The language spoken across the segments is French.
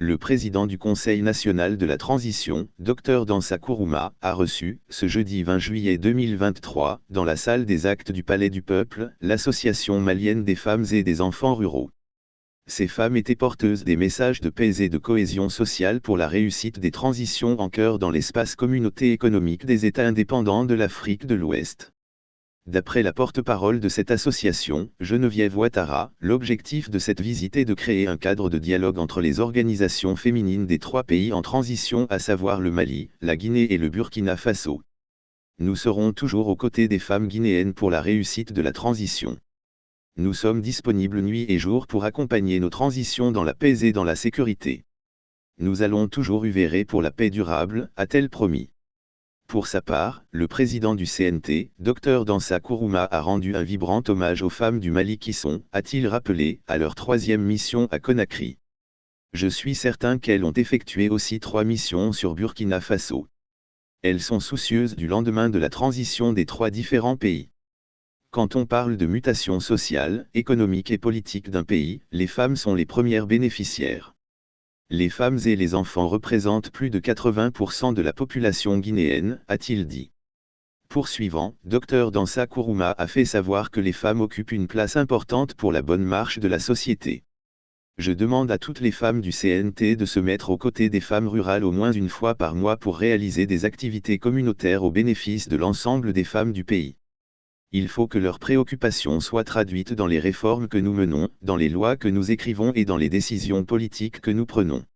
Le président du Conseil national de la transition, Dr Dansa Kourouma, a reçu, ce jeudi 20 juillet 2023, dans la salle des actes du Palais du Peuple, l'Association malienne des femmes et des enfants ruraux. Ces femmes étaient porteuses des messages de paix et de cohésion sociale pour la réussite des transitions en cœur dans l'espace communauté économique des États indépendants de l'Afrique de l'Ouest. D'après la porte-parole de cette association, Geneviève Ouattara, l'objectif de cette visite est de créer un cadre de dialogue entre les organisations féminines des trois pays en transition, à savoir le Mali, la Guinée et le Burkina Faso. Nous serons toujours aux côtés des femmes guinéennes pour la réussite de la transition. Nous sommes disponibles nuit et jour pour accompagner nos transitions dans la paix et dans la sécurité. Nous allons toujours œuvrer pour la paix durable, a-t-elle promis. Pour sa part, le président du CNT, Dr Dansa Kourouma, a rendu un vibrant hommage aux femmes du Mali qui sont, a-t-il rappelé, à leur 3e mission à Conakry. Je suis certain qu'elles ont effectué aussi 3 missions sur Burkina Faso. Elles sont soucieuses du lendemain de la transition des 3 différents pays. Quand on parle de mutation sociale, économique et politique d'un pays, les femmes sont les premières bénéficiaires. Les femmes et les enfants représentent plus de 80% de la population guinéenne, a-t-il dit. Poursuivant, Dr Dansa Kourouma a fait savoir que les femmes occupent une place importante pour la bonne marche de la société. Je demande à toutes les femmes du CNT de se mettre aux côtés des femmes rurales au moins une fois par mois pour réaliser des activités communautaires au bénéfice de l'ensemble des femmes du pays. Il faut que leurs préoccupations soient traduites dans les réformes que nous menons, dans les lois que nous écrivons et dans les décisions politiques que nous prenons.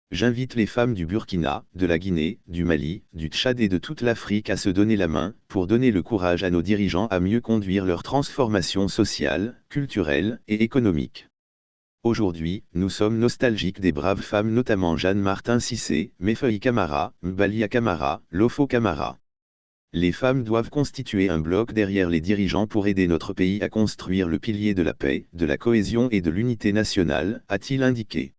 J'invite les femmes du Burkina, de la Guinée, du Mali, du Tchad et de toute l'Afrique à se donner la main, pour donner le courage à nos dirigeants à mieux conduire leur transformation sociale, culturelle et économique. Aujourd'hui, nous sommes nostalgiques des braves femmes, notamment Jeanne Martin Cissé, Mefeuille Camara, Mbalia Camara, Lofo Camara. Les femmes doivent constituer un bloc derrière les dirigeants pour aider notre pays à construire le pilier de la paix, de la cohésion et de l'unité nationale, a-t-il indiqué.